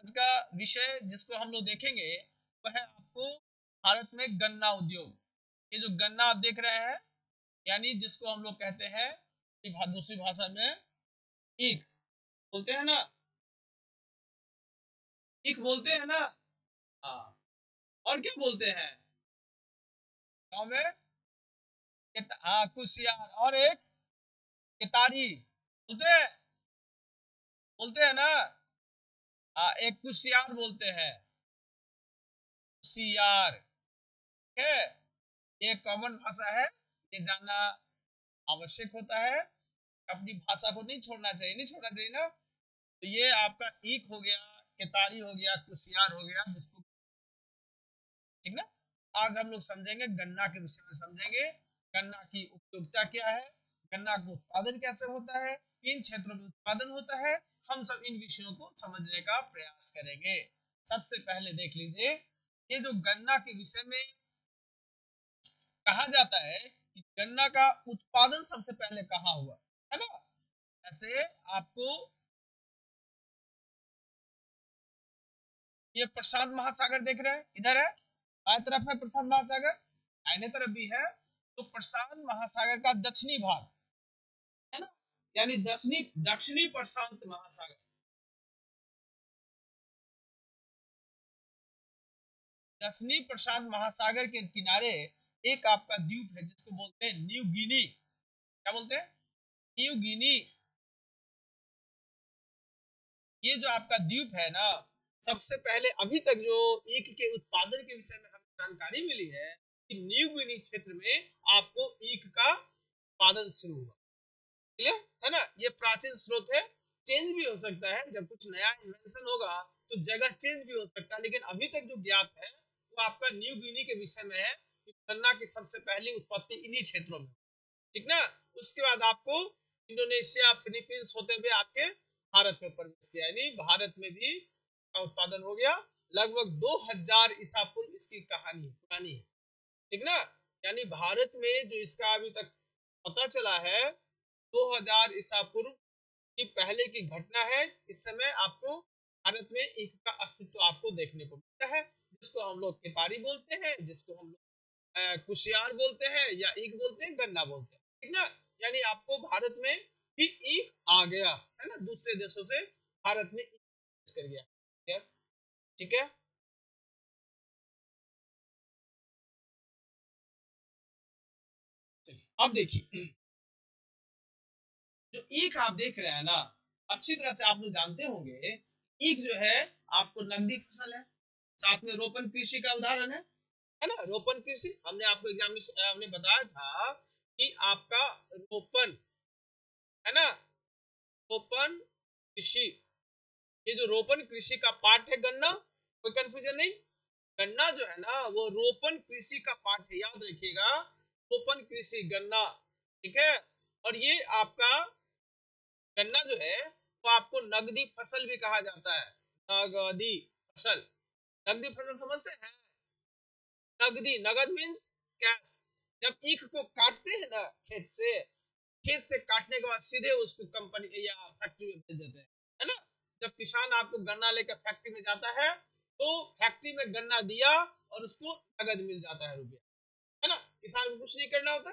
आज का विषय जिसको हम लोग देखेंगे वह है आपको भारत में गन्ना उद्योग। ये जो गन्ना आप देख रहे हैं यानी जिसको हम लोग कहते हैं दूसरी भाषा में ईख बोलते हैं ना, ईख बोलते हैं ना। हाँ, और क्या बोलते हैं गाँव में? हाँ, कुशियार। और एक केतारी बोलते हैं, बोलते हैं ना। हाँ, एक कुशियार बोलते हैं, कुशियार। ठीक है, ये कॉमन भाषा है, ये जानना आवश्यक होता है। अपनी भाषा को नहीं छोड़ना चाहिए, नहीं छोड़ना चाहिए ना। तो ये आपका ईख हो गया, केतारी हो गया, कुशियार हो गया, जिसको ठीक ना। आज हम लोग समझेंगे गन्ना के विषय में, समझेंगे गन्ना की उपयोगिता क्या है, गन्ना का उत्पादन कैसे होता है, किन क्षेत्रों में उत्पादन होता है। हम सब इन विषयों को समझने का प्रयास करेंगे। सबसे पहले देख लीजिए, ये जो गन्ना के विषय में कहा जाता है कि गन्ना का उत्पादन सबसे पहले कहाँ हुआ, है ना। ऐसे आपको ये प्रशांत महासागर देख रहे हैं, इधर है, बाएं तरफ है प्रशांत महासागर, दाहिने तरफ भी है। तो प्रशांत महासागर का दक्षिणी भाग है ना, यानी दक्षिणी दक्षिणी प्रशांत महासागर, दक्षिणी प्रशांत महासागर के किनारे एक आपका द्वीप है जिसको बोलते हैं न्यू गिनी। क्या बोलते हैं? New Guinea. ये जो आपका द्वीप है ना, सबसे पहले अभी तक जो ईख के उत्पादन के विषय में हमें जानकारी मिली है कि न्यू गिनी क्षेत्र में आपको ईख का उत्पादन शुरू हुआ। क्लियर है ना, ये प्राचीन स्रोत है। चेंज भी हो सकता है, जब कुछ नया इन्वेंशन होगा तो जगह चेंज भी हो सकता है, लेकिन अभी तक जो ज्ञात है वो आपका न्यू गिनी के विषय में है कि गन्ना की सबसे पहली उत्पत्ति इन्हीं क्षेत्रों में, ठीक ना। उसके बाद आपको इंडोनेशिया, फिलीपींस होते हुए आपके भारत में प्रवेश किया, यानी भारत में भी का उत्पादन हो गया। लगभग 2000 ईसा पूर्व इसकी कहानी पुरानी है, ठीक ना। यानी भारत में जो इसका अभी तक पता चला है 2000 ईसा पूर्व की पहले की घटना है। इस समय आपको भारत में ईख का अस्तित्व आपको देखने को मिलता है, जिसको हम लोग केतारी बोलते हैं, जिसको हम लोग कुशियार बोलते हैं, या ईख बोलते हैं, गन्ना बोलते हैं, ठीक ना। यानी आपको भारत में भी ईख आ गया है ना, दूसरे देशों से भारत में ईख कर गया, ठीक है, ठीक है। चलिए अब देखिए, जो ईख आप देख रहे हैं ना, अच्छी तरह से आप लोग जानते होंगे, ईख जो है आपको नकदी फसल है, साथ में रोपण कृषि का उदाहरण है ना। रोपण कृषि हमने आपको एग्जाम में हमने बताया था कि आपका रोपण है ना, रोपण कृषि, ये जो रोपण कृषि का पार्ट है गन्ना, कोई कंफ्यूजन नहीं। गन्ना जो है ना वो रोपण कृषि का पार्ट है, याद रखिएगा, रोपण कृषि गन्ना, ठीक है। और ये आपका गन्ना जो है वो आपको नगदी फसल भी कहा जाता है, नगदी फसल। नगदी फसल समझते हैं? नगदी, नगद मीन्स कैश। जब ईख को काटते हैं ना खेत से, खेत से काटने के बाद सीधे उसको कंपनी या फैक्ट्री में भेज देते हैं, है ना। जब किसान आपको गन्ना लेकर फैक्ट्री में जाता है तो फैक्ट्री में गन्ना दिया और उसको नगद मिल जाता है, रुपया, है ना। किसान को कुछ नहीं करना होता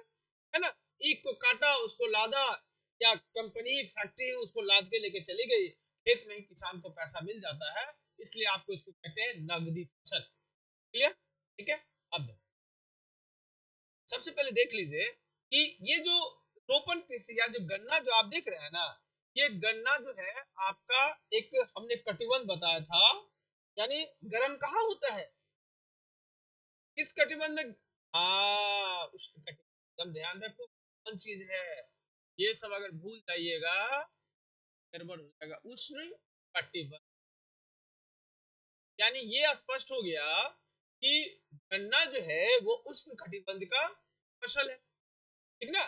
है ना। ईख को काटा, उसको लादा, या कंपनी फैक्ट्री उसको लाद के लेके चली गई, खेत में ही किसान को पैसा मिल जाता है। इसलिए आपको इसको कहते हैं नगदी फसल। क्लियर? ठीक है। अब सबसे पहले देख लीजिए कि ये जो रोपण कृषि या जो गन्ना जो आप देख रहे हैं ना, ये गन्ना जो है आपका एक हमने कटिबंध बताया था, यानी गर्म कहाँ होता है, किस कटिबंध में? हाँ, उस कटिबंध एकदम ध्यान रखो, कौन चीज है। ये सब अगर भूल जाइएगा गड़बड़ हो जाएगा। उष्ण कटिबंध, यानी ये स्पष्ट हो गया कि गन्ना जो है वो उष्ण कटिबंध का फसल है, ठीक ना।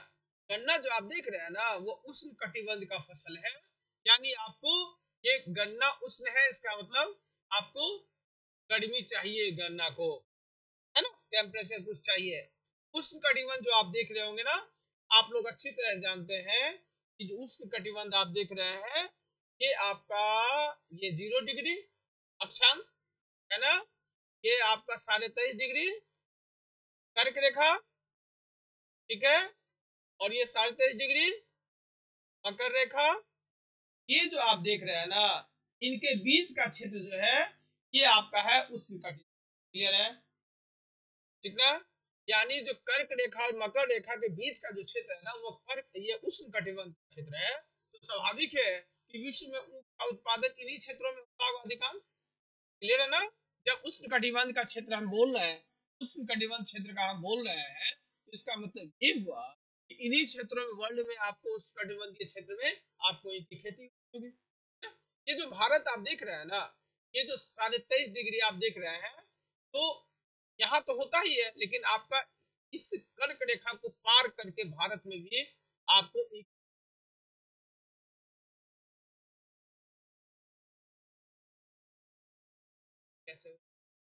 गन्ना जो आप देख रहे हैं ना वो उष्ण कटिबंध का फसल है, यानी आपको ये गन्ना उष्ण है, इसका मतलब आपको गर्मी चाहिए गन्ना को, है ना, टेम्परेचर कुछ चाहिए। उष्ण कटिबंध जो आप देख रहे होंगे ना, आप लोग अच्छी तरह जानते हैं कि जो उष्ण कटिबंध आप देख रहे हैं ये आपका ये 0 डिग्री, अक्षांश है ना, ये आपका 23.5 डिग्री कर्क रेखा, ठीक है, और ये 23.5 डिग्री मकर रेखा। ये जो आप देख रहे हैं ना, इनके बीच का क्षेत्र जो है ये आपका है उष्णकटिबंध। क्लियर है, ठीक ना। यानी जो कर्क रेखा और मकर रेखा के बीच का जो क्षेत्र है ना, वो कर्क ये उष्णकटिबंध क्षेत्र है। तो स्वाभाविक है कि विश्व में ऊख का उत्पादन इन्हीं क्षेत्रों में होता होगा अधिकांश। क्लियर है ना। जब उष्णकटिबंध का क्षेत्र हम बोल रहे हैं, उष्णकटिबंध क्षेत्र का हम बोल रहे हैं, तो इसका मतलब ये हुआ कि इन्हीं क्षेत्रों में वर्ल्ड में आपको उष्णकटिबंधीय क्षेत्र में आपको इनकी खेती होगी। ये जो भारत आप देख रहे हैं ना, ये जो 23.5 डिग्री आप देख रहे हैं, तो यहाँ तो होता ही है, लेकिन आपका इस कर्क रेखा को पार करके भारत में भी आपको एक कैसे,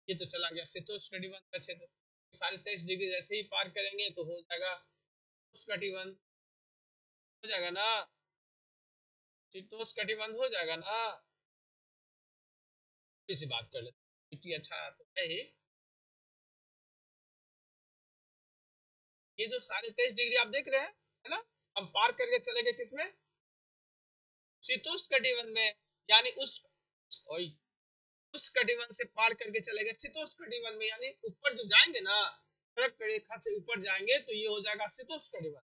ये तो चला गया शीतोष्ण का क्षेत्र। 23.5 डिग्री जैसे ही पार करेंगे तो हो जाएगा उष्णकटिबंध, हो जाएगा ना, शीतोष्ण हो जाएगा ना। इसी बात कर लेते, मिट्टी अच्छा तो है ही। ये जो 23.5 डिग्री आप देख रहे हैं है ना, हम पार करके चले गए किसमें, शीतोष्ण कटिबंध में। यानी उस कटिबंध से पार करके चले गए शीतोष्ण कटिबंध में, यानी ऊपर जो जाएंगे ना, कर्क रेखा से ऊपर जाएंगे तो ये हो जाएगा शीतोष्ण कटिबंध,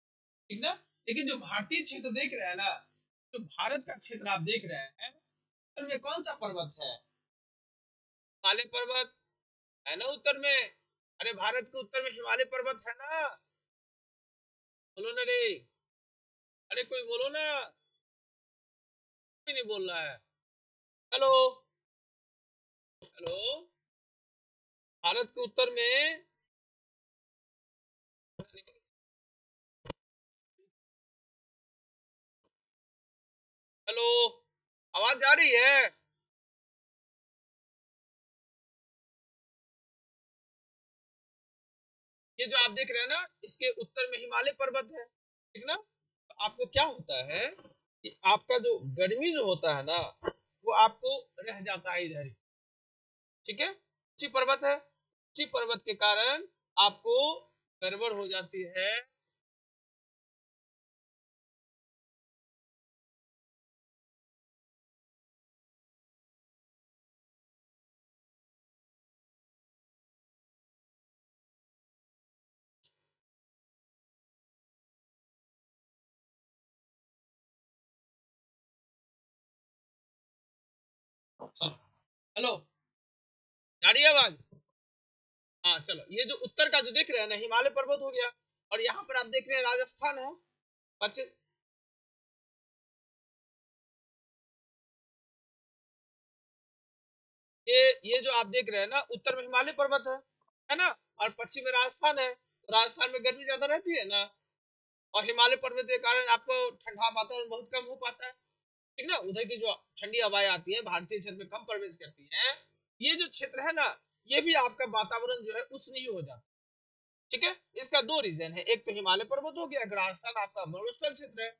ठीक ना। लेकिन जो भारतीय क्षेत्र देख रहे हैं ना, जो भारत का क्षेत्र आप देख रहे हैं, उत्तर में कौन सा पर्वत है, हिमालय पर्वत है ना उत्तर में। अरे भारत के उत्तर में हिमालय पर्वत है ना, बोलो ना रे, अरे कोई बोलो ना, कोई नहीं बोल रहा है। हेलो, हेलो, भारत के उत्तर में, हेलो, आवाज आ रही है। ये जो आप देख रहे हैं ना, इसके उत्तर में हिमालय पर्वत है, ठीक ना। तो आपको क्या होता है कि आपका जो गर्मी जो होता है ना, वो आपको रह जाता है इधर ही, ठीक है। ऊंची पर्वत है, ऊंची पर्वत के कारण आपको गड़बड़ हो जाती है। हेलो, आ रही है आवाज। हाँ चलो, ये जो उत्तर का जो देख रहे हैं ना, हिमालय पर्वत हो गया, और यहाँ पर आप देख रहे हैं राजस्थान है, पश्चिम। ये जो आप देख रहे हैं ना, उत्तर में हिमालय पर्वत है ना, और पश्चिम में राजस्थान है। तो राजस्थान में गर्मी ज्यादा रहती है ना, और हिमालय पर्वत के कारण आपको ठंडा वातावरण बहुत कम हो पाता है, ठीक ना। उधर की जो ठंडी हवाएं आती है भारतीय क्षेत्र में कम प्रवेश करती है। ये जो क्षेत्र है ना, ये भी आपका वातावरण जो है उष्ण ही हो जाता है, ठीक है। इसका दो रीजन है, एक तो हिमालय पर्वत हो गया, राजस्थान आपका मरुस्थल क्षेत्र है,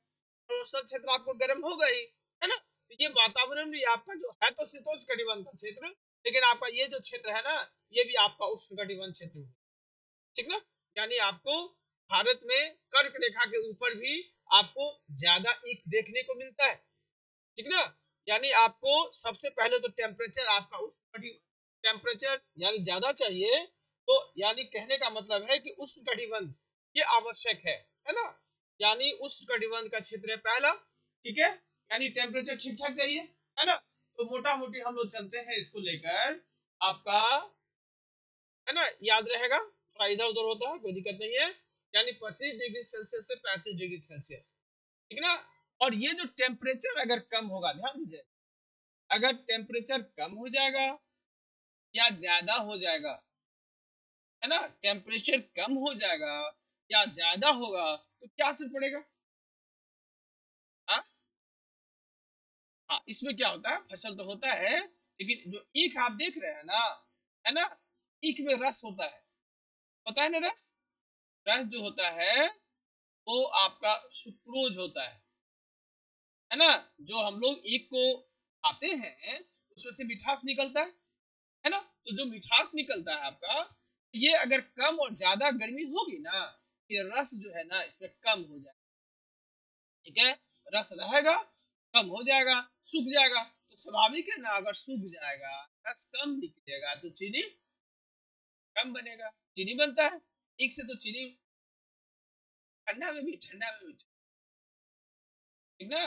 मरुस्थल क्षेत्र आपको गर्म होगा ही, है ना। तो ये वातावरण भी आपका जो है तो शीतोष्ण कटिबंध का क्षेत्र, लेकिन आपका ये जो क्षेत्र है ना, ये भी आपका उष्ण कटिबंध क्षेत्र है, ठीक ना। यानी आपको भारत में कर्क रेखा के ऊपर भी आपको ज्यादा ईख देखने को मिलता है, ठीक ना। यानी आपको सबसे पहले तो टेम्परेचर आपका उष्ण टेम्परेचर यानी ज्यादा चाहिए। तो यानी कहने का मतलब है कि उष्ण कटिबंध ये आवश्यक है ना। यानी उष्ण कटिबंध का क्षेत्र है पहला, ठीक है। यानी टेम्परेचर ठीक ठाक चाहिए, है ना। तो मोटा मोटी हम लोग चलते हैं इसको लेकर, आपका है ना, याद रहेगा, थोड़ा इधर उधर होता है कोई दिक्कत नहीं है। यानी 25 डिग्री सेल्सियस से 35 डिग्री सेल्सियस, ठीक ना। और ये जो टेम्परेचर अगर कम होगा, ध्यान दीजिए, अगर टेम्परेचर कम हो जाएगा या ज्यादा हो जाएगा, है ना, टेम्परेचर कम हो जाएगा या ज्यादा होगा तो क्या असर पड़ेगा। हाँ, हाँ, इसमें क्या होता है, फसल तो होता है, लेकिन जो ईख आप देख रहे हैं ना, है ना, ईख में रस होता है, पता है ना रस, रस जो होता है वो आपका सुक्रोज होता है ना। जो हम लोग ईख को खाते हैं, उसमें से मिठास निकलता है ना। तो जो मिठास निकलता है आपका, ये अगर कम और ज्यादा गर्मी होगी ना, ये रस जो है ना इसमें कम हो जाएगा। ठीक है, रस रहेगा, कम हो जाएगा, सूख जाएगा। तो स्वाभाविक है ना, अगर सूख जाएगा, रस कम निकलेगा, तो चीनी कम बनेगा। चीनी बनता है एक से, तो चीनी ठंडा में भी ठीक ना।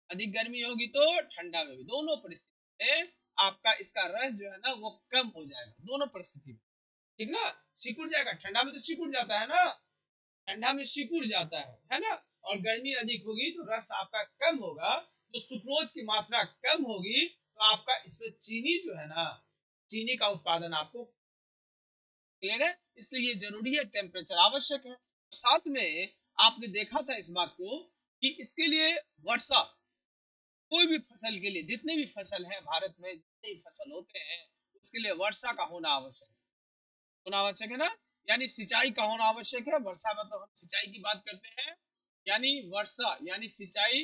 अधिक गर्मी होगी तो ठंडा में भी, दोनों परिस्थिति में आपका इसका रस जो है ना वो कम हो जाएगा, दोनों परिस्थिति में। ठीक ना, सिकुड़ जाएगा। ठंडा में तो सिकुड़ जाता है ना, ठंडा में सिकुड़ जाता है ना। और गर्मी अधिक होगी तो रस आपका कम होगा, तो सुक्रोज की मात्रा कम होगी, तो आपका इसमें चीनी जो है ना, चीनी का उत्पादन आपको क्लियर है। इसलिए ये जरूरी है, टेम्परेचर आवश्यक है। साथ में आपने देखा था इस बात को कि इसके लिए वर्षा, कोई भी फसल के लिए, जितने भी फसल है भारत में, जितने भी फसल होते हैं, उसके लिए वर्षा का होना आवश्यक है। होना आवश्यक है ना, यानी सिंचाई का होना आवश्यक है। वर्षा मतलब हम सिंचाई की बात करते हैं, यानी वर्षा यानी सिंचाई,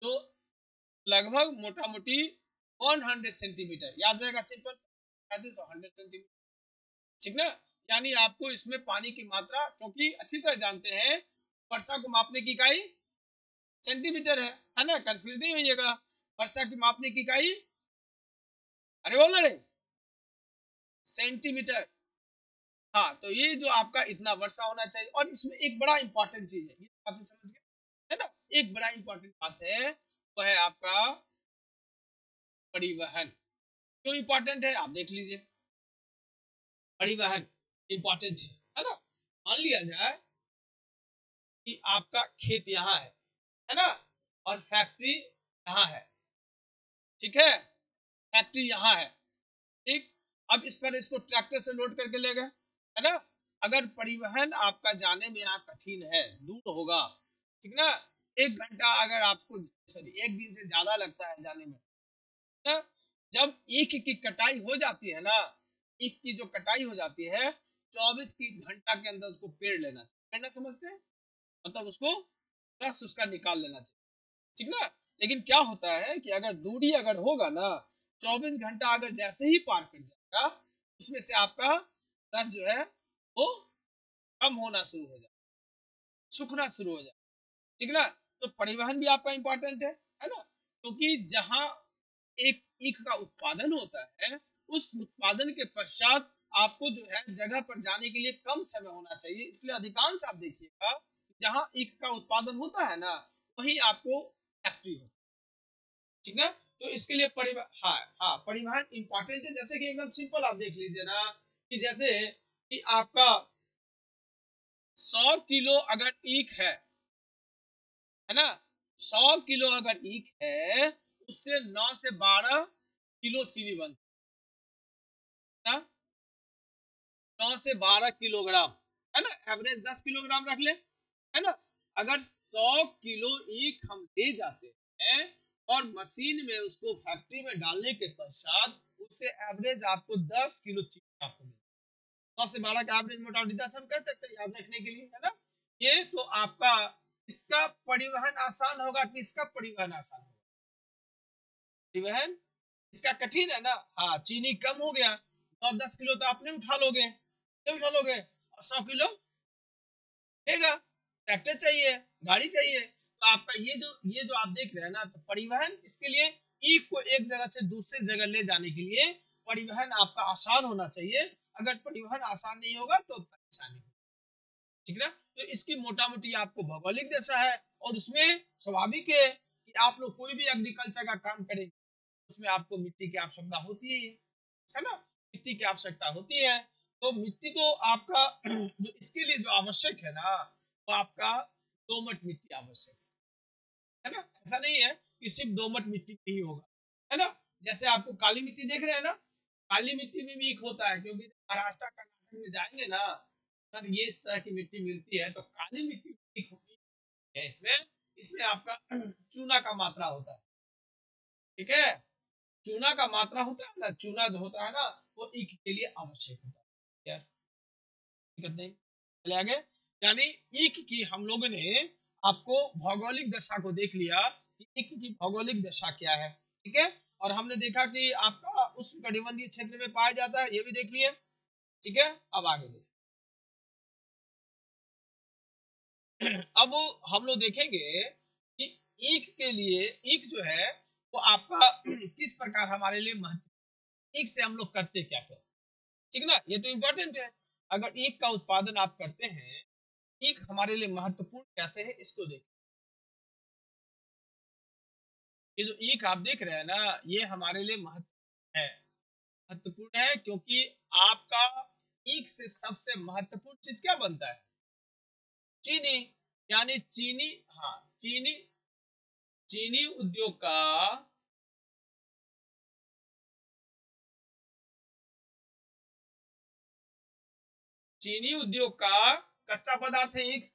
तो लगभग मोटा मोटी 100 सेंटीमीटर, याद रहेगा सिंपल, 100 सेंटीमीटर। ठीक ना, यानी आपको इसमें पानी की मात्रा, क्योंकि अच्छी तरह जानते हैं वर्षा को मापने की इकाई सेंटीमीटर है ना, कंफ्यूज नहीं होइएगा। वर्षा की मापने की इकाई, अरे बोल रहे सेंटीमीटर। हाँ, तो ये जो आपका इतना वर्षा होना चाहिए। और इसमें एक बड़ा इंपॉर्टेंट चीज है, ये बात समझ गए है ना। एक बड़ा इंपॉर्टेंट बात है, वो है आपका परिवहन। क्यों इंपॉर्टेंट है आप देख लीजिए। परिवहन इंपॉर्टेंट है ना। मान लिया जाए कि आपका खेत यहाँ है ना, और फैक्ट्री यहाँ है। ठीक है, फैक्ट्री यहाँ है। ठीक, अब इस पर इसको ट्रैक्टर से लोड करके ले गए, है ना। अगर परिवहन आपका जाने में यहाँ कठिन है, दूर होगा, ठीक ना, 1 घंटा अगर आपको, सॉरी 1 दिन से ज्यादा लगता है जाने में ना। जब ईख की कटाई हो जाती है ना, ईख की जो कटाई हो जाती है, 24 घंटा के अंदर उसको पेड़ लेना चाहिए। पेड़ ना समझते हैं, मतलब उसको रस उसका निकाल लेना चाहिए। ठीक ना। लेकिन क्या होता है कि अगर दूरी अगर होगा ना, 24 घंटा अगर जैसे ही पार कर जाएगा, उसमें से आपका रस जो है वो कम होना शुरू हो जाए, सूखना शुरू हो जाए। ठीक ना। तो परिवहन भी आपका इंपॉर्टेंट है ना, क्योंकि जहां एक ईख का उत्पादन होता है, उस उत्पादन के पश्चात आपको जो है जगह पर जाने के लिए कम समय होना चाहिए। इसलिए अधिकांश आप देखिएगा, जहां ईख का उत्पादन होता है ना, वहीं आपको फैक्ट्री हो। ठीक है, तो इसके लिए परिवहन, हाँ हाँ, परिवहन इंपॉर्टेंट है। जैसे कि एकदम सिंपल आप देख लीजिए ना, कि जैसे कि आपका 100 किलो अगर ईख है ना, 100 किलो अगर ईख है, उससे 9 से 12 किलो चीनी बनता है। 9 से 12 किलोग्राम, है ना, एवरेज 10 किलोग्राम रख ले, है ना। अगर 100 किलो ईख हम ले जाते हैं और मशीन में उसको फैक्ट्री में डालने के पश्चात, उससे एवरेज आपको 10 किलो चीनी आपको मिलेगा। 9 से 12 का एवरेज मोटा मोटी 10 हम कह सकते हैं, याद रखने के लिए, है ना। ये तो आपका, इसका परिवहन आसान होगा कि इसका परिवहन आसान होगा? परिवहन इसका कठिन है ना। हाँ, चीनी कम हो गया, 9-10 किलो तो आपने उठा लोगे, नहीं उठा लोगे, और 100 किलो लेगा। ट्रैक्टर चाहिए, गाड़ी चाहिए। तो आपका ये जो आप देख रहे हैं ना, तो परिवहन इसके लिए, ईख को एक जगह से दूसरी जगह ले जाने के लिए परिवहन आपका आसान होना चाहिए। अगर परिवहन आसान नहीं होगा तो परेशानी होगी। ठीक ना। तो इसकी मोटा मोटी आपको भौगोलिक दशा है, और उसमें स्वाभाविक है कि आप लोग कोई भी एग्रीकल्चर का काम करें, उसमें आपको मिट्टी की आवश्यकता होती है ना, मिट्टी की आवश्यकता होती है। तो मिट्टी तो आपका जो इसके लिए जो आवश्यक है ना, वो आपका दोमट मिट्टी आवश्यक है ना। ऐसा नहीं है कि सिर्फ दोमट मिट्टी में ही होगा, है ना। जैसे आपको काली मिट्टी देख रहे हैं ना, काली मिट्टी में भी एक होता है, क्योंकि महाराष्ट्र कर्नाटक में जाएंगे ना, अगर ये इस तरह की मिट्टी मिलती है, तो काली मिट्टी भी एक होती है। इसमें इसमें आपका चूना का मात्रा होता है। ठीक है, चूना का मात्रा होता है ना, चूना जो होता है ना, वो ईख के लिए आवश्यक होता है यार। दिक्कत नहीं, चले आगे। यानी ईख की हम लोगों ने आपको भौगोलिक दशा को देख लिया कि ईख की भौगोलिक दशा क्या है। ठीक है, और हमने देखा कि आपका उष्णकटिबंधीय क्षेत्र में पाया जाता है, ये भी देख लिए। ठीक है, अब आगे देखिए। अब हम लोग देखेंगे कि ईख के लिए, ईख जो है वो आपका किस प्रकार हमारे लिए महत्व, ईख से हम लोग करते क्या क्या, ठीक ना, ये तो इंपॉर्टेंट है। अगर ईख का उत्पादन आप करते हैं, ईख हमारे लिए महत्वपूर्ण कैसे है इसको देखिए। ये जो ईख आप देख रहे हैं ना, ये हमारे लिए महत्वपूर्ण है क्योंकि आपका ईख से सबसे महत्वपूर्ण चीज क्या बनता है, चीनी। यानी चीनी, हाँ चीनी, चीनी उद्योग का, चीनी उद्योग का कच्चा पदार्थ है ईख,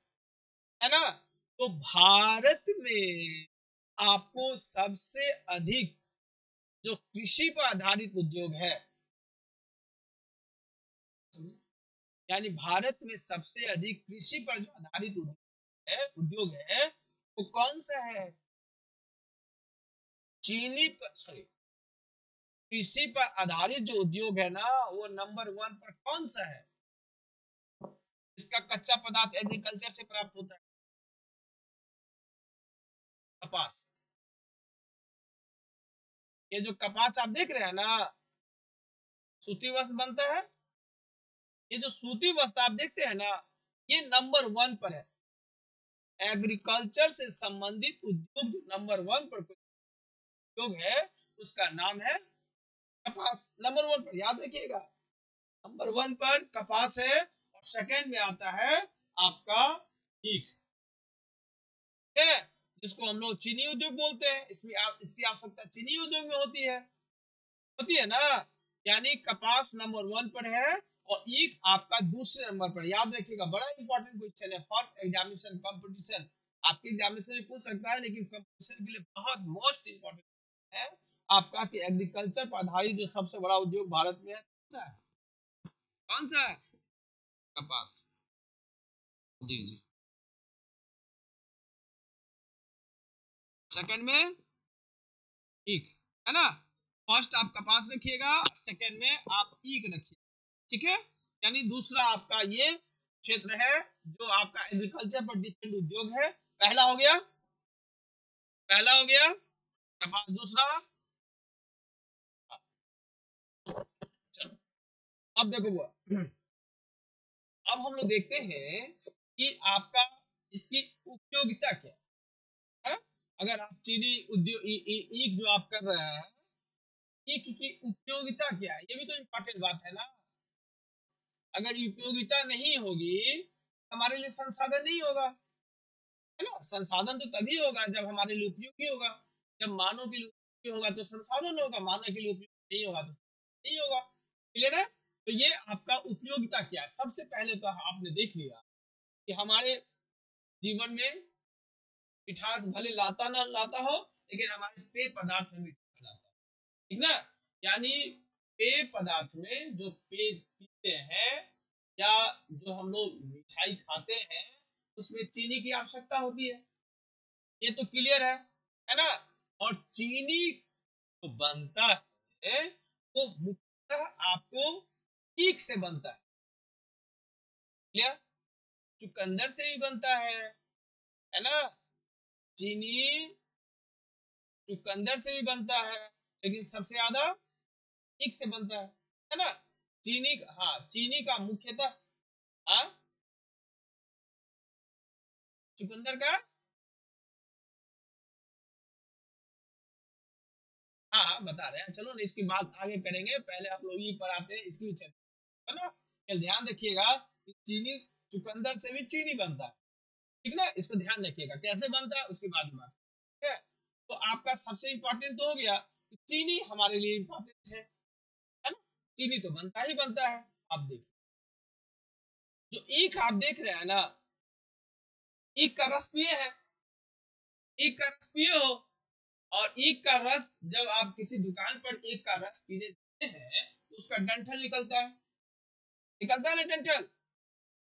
है ना। तो भारत में आपको सबसे अधिक जो कृषि पर आधारित उद्योग है, यानी भारत में सबसे अधिक कृषि पर जो आधारित उद्योग है वो कौन सा है, चीनी पर, सॉरी, कृषि पर आधारित जो उद्योग है ना वो नंबर 1 पर कौन सा है, इसका कच्चा पदार्थ एग्रीकल्चर से प्राप्त होता है, कपास। ये जो कपास आप देख रहे हैं ना, सूती वस्त्र बनता है, ये जो सूती वस्त्र आप देखते हैं ना, ये नंबर 1 पर है। एग्रीकल्चर से संबंधित उद्योग जो नंबर 1 पर उद्योग है उसका नाम है कपास, नंबर 1 पर, याद रखिएगा। नंबर 1 पर कपास है और सेकंड में आता है आपका ईख, ठीक है, जिसको हम लोग चीनी उद्योग बोलते हैं। इसमें इसकी आवश्यकता चीनी उद्योग में होती है ना। यानी कपास नंबर 1 पर है और ईख आपका दूसरे नंबर पर। याद रखिएगा, बड़ा इंपॉर्टेंट क्वेश्चन है फॉर एग्जामिनेशन कंपटीशन, आपके एग्जामिनेशन में पूछ सकता है, लेकिन कंपटीशन के लिए बहुत मोस्ट इंपॉर्टेंट है आपका कि एग्रीकल्चर पर आधारित जो सबसे बड़ा उद्योग भारत में है कौन सा है, कौन सा है, कपास। जी जी, सेकंड में ईख, है ना। फर्स्ट आप कपास रखिएगा, सेकंड में आप ईख रखिए, ठीक है। यानी दूसरा आपका ये क्षेत्र है जो आपका एग्रीकल्चर पर डिपेंड उद्योग है। पहला हो गया, पहला हो गया कपास, दूसरा, चलो अब देखो वो, अब हम लोग देखते हैं कि आपका इसकी उपयोगिता क्या है ना। अगर आप चीनी उद्योग ईख जो आप कर रहे हैं, ईख की उपयोगिता क्या है, ये भी तो इम्पोर्टेंट बात है ना। अगर उपयोगिता नहीं होगी हमारे लिए संसाधन नहीं होगा, है ना। संसाधन तो तभी होगा जब हमारे लिए उपयोगी होगा। जब मानव के लिए उपयोगी होगा तो संसाधन होगा, मानव के लिए उपयोगी नहीं होगा तो नहीं होगा, क्लियर है। तो ये आपका उपयोगिता क्या है, सबसे पहले तो आपने देख लिया कि हमारे जीवन में मिठास भले लाता ना लाता हो, लेकिन हमारे पेय पदार्थ में मिठास लाता है, ठीक ना। यानी पेय पदार्थ में जो पेय पीते हैं या जो हम लोग मिठाई खाते हैं उसमें चीनी की आवश्यकता होती है, ये तो क्लियर है ना। और चीनी जो बनता है वो मुख्यतः आपको ईख से बनता है, चुकंदर से भी बनता है ना। चीनी चुकंदर से भी बनता है, लेकिन सबसे ज्यादा ईख से बनता है ना। चीनी, हाँ चीनी का मुख्यतः, हाँ चुकंदर का, हाँ हाँ बता रहे हैं, चलो ना इसकी बात आगे करेंगे, पहले आप लोग ये पर आते हैं, इसकी भी चर्चा, है ना। कल ध्यान रखिएगा कि चीनी, चुकंदर से भी चीनी बनता है, ठीक ना, इसको ध्यान रखिएगा कैसे बनता है उसके बाद में बात, ठीक है। तो आपका सबसे इंपॉर्टेंट तो हो गया कि चीनी हमारे लिए इंपॉर्टेंट है ना। चीनी तो बनता ही बनता है। आप देखिए जो ईख आप देख रहे हैं ना, ईख का रस पिए है, ईख का रस पिए हो, और ईख का रस जब आप किसी दुकान पर ईख का रस पीने जाते हैं तो उसका डंठल निकलता है ना डंठल।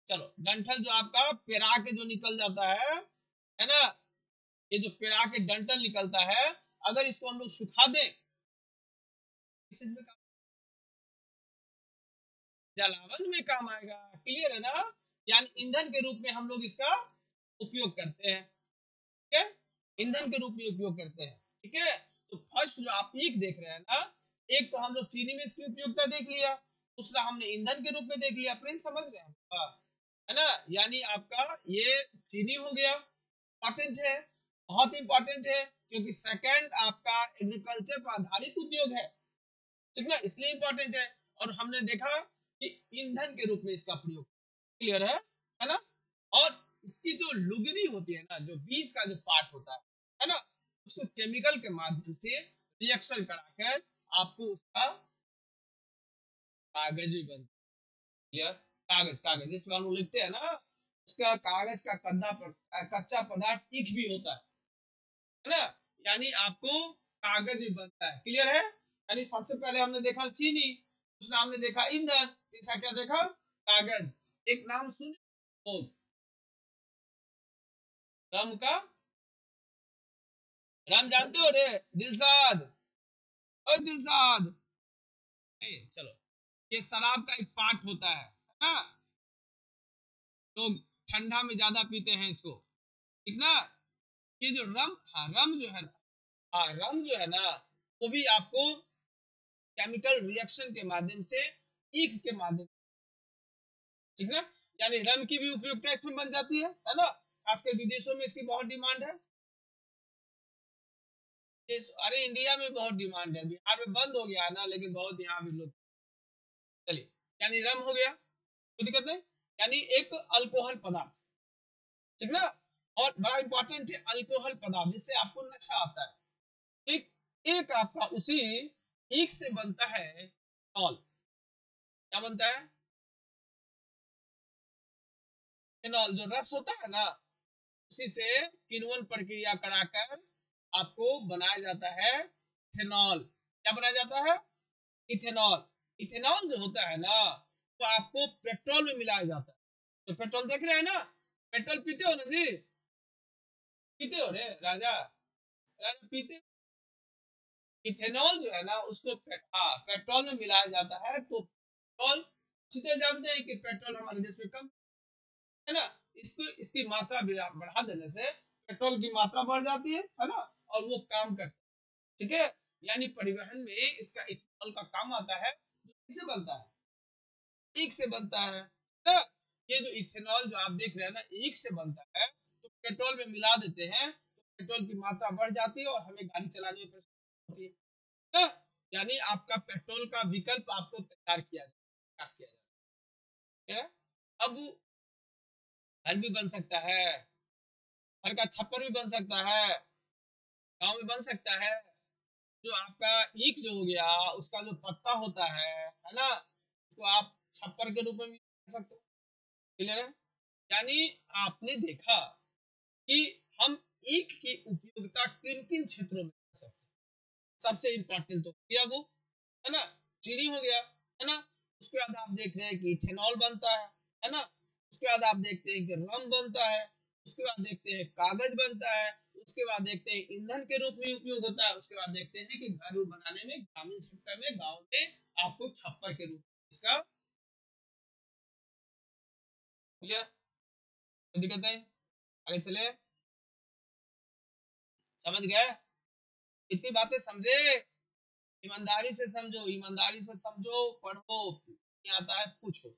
चलो डंठल जो आपका पेरा के जो निकल जाता है ना, ये जो पेड़ा के डंठल निकलता है, अगर इसको हम लोग सुखा दें, इस चीज में काम जलावन में काम आएगा। क्लियर है ना? यानी ईंधन के रूप में हम लोग इसका उपयोग करते हैं। ठीक है, ईंधन के रूप में उपयोग करते हैं। ठीक है, तो फर्स्ट जो आप ईख देख रहे हैं ना, एक तो हम लोग चीनी में इसकी उपयोगिता देख लिया, दूसरा हमने ईंधन के रूप में देख लिया। फ्रेंड समझ रहे हैं? है ना? यानी आपका ये चीनी हो गया, इंपॉर्टेंट है, बहुत इंपॉर्टेंट है, क्योंकि सेकंड आपका एग्रीकल्चर पर आधारित उद्योग है। ठीक ना, इसलिए इंपॉर्टेंट है। और हमने देखा कि ईंधन के रूप में इसका प्रयोग। क्लियर है ना? और इसकी जो लुगदी होती है ना, जो बीच का जो पार्ट होता है ना, उसको केमिकल के माध्यम से रिएक्शन कराकर आपको उसका कागज भी बनता है। क्लियर? कागज, कागज जिसमें हम लोग लिखते हैं ना, उसका कागज का कच्चा पदार्थ ईख भी होता है ना? यानी आपको कागज भी बनता है। क्लियर है? यानी सबसे पहले हमने देखा चीनी, दूसरा हमने देखा ईंधन, तीसरा क्या देखा? कागज। एक नाम सुन, रम का, रम जानते हो रे? दिलसाद, ओ दिलसाद, चलो, ये शराब का एक पार्ट होता है ना? लोग ठंडा में ज्यादा पीते हैं इसको। ठीक ना? ये जो रम, हाँ रम जो है ना, हाँ रम जो है ना, वो भी आपको केमिकल रिएक्शन के माध्यम से, ईख के माध्यम, ठीक ना, यानी रम की भी उपयोगिता इसमें बन जाती है ना? खासकर विदेशों में इसकी बहुत डिमांड है। अरे इंडिया में बहुत डिमांड है, बिहार में बंद हो गया है ना, लेकिन बहुत यहाँ भी लोग। चलिए, यानी रम हो गया, कोई दिक्कत नहीं, यानी एक अल्कोहल पदार्थ। ठीक ना? और बड़ा इंपॉर्टेंट है अल्कोहल पदार्थ, जिससे आपको नशा आता है। ठीक, एक आपका उसी ईख से बनता है इथेनॉल। क्या बनता है? इथेनॉल, जो रस होता है ना, उसी से किण्वन प्रक्रिया कराकर आपको बनाया जाता है इथेनॉल। क्या बनाया जाता है? इथेनॉल। इथेनॉल जो होता है ना, तो आपको पेट्रोल में मिलाया जाता है। तो पेट्रोल देख रहे हैं ना, पेट्रोल पीते हो ना जी? पीते हो रे राजा? राजा पीते? इथेनॉल जो है ना, उसको पेट्रोल में मिलाया जाता है। तो पेट्रोल, सीधे जानते हैं कि पेट्रोल हमारे देश में कम है ना, इसको इसकी मात्रा बढ़ा देने से पेट्रोल की मात्रा बढ़ जाती है ना, और वो काम करता है। ठीक है, यानी परिवहन में इसका इथेनॉल का काम आता है। जो किससे बनता है? ईख से बनता है ना? ये जो इथेनॉल जो आप देख रहे हैं ना, ईख से बनता है। तो पेट्रोल में मिला देते हैं, तो पेट्रोल की मात्रा बढ़ जाती है और हमें गाड़ी चलाने में परेशानी होती है ना? यानी आपका पेट्रोल का विकल्प आपको तैयार किया जाए, विकास किया जाए। अब घर भी बन सकता है, घर का छप्पर भी बन सकता है, गांव में बन सकता है। जो आपका ईख जो हो गया, उसका जो पत्ता होता है ना, उसको आप छप्पर के रूप में भी बना सकते हो। क्लियर है? यानी आपने देखा कि हम ईख की उपयोगिता किन किन क्षेत्रों में कर सकते हैं। सबसे इंपॉर्टेंट तो हो गया वो, है ना, चीनी हो गया, है ना? उसके बाद आप देख रहे हैं कि इथेनॉल बनता है ना? उसके बाद आप देखते हैं कि रम बनता है, उसके बाद देखते हैं कागज बनता है, उसके बाद देखते हैं ईंधन के रूप में उपयोग होता है, उसके बाद देखते हैं कि घर बनाने में, ग्रामीण सेक्टर में, गांव में आपको छप्पर के रूप में इसका। क्लियर? कोई दिक्कत नहीं, आगे चले, समझ गए? इतनी बातें समझे? ईमानदारी से समझो, ईमानदारी से समझो, पढ़ो, नहीं आता है पूछो।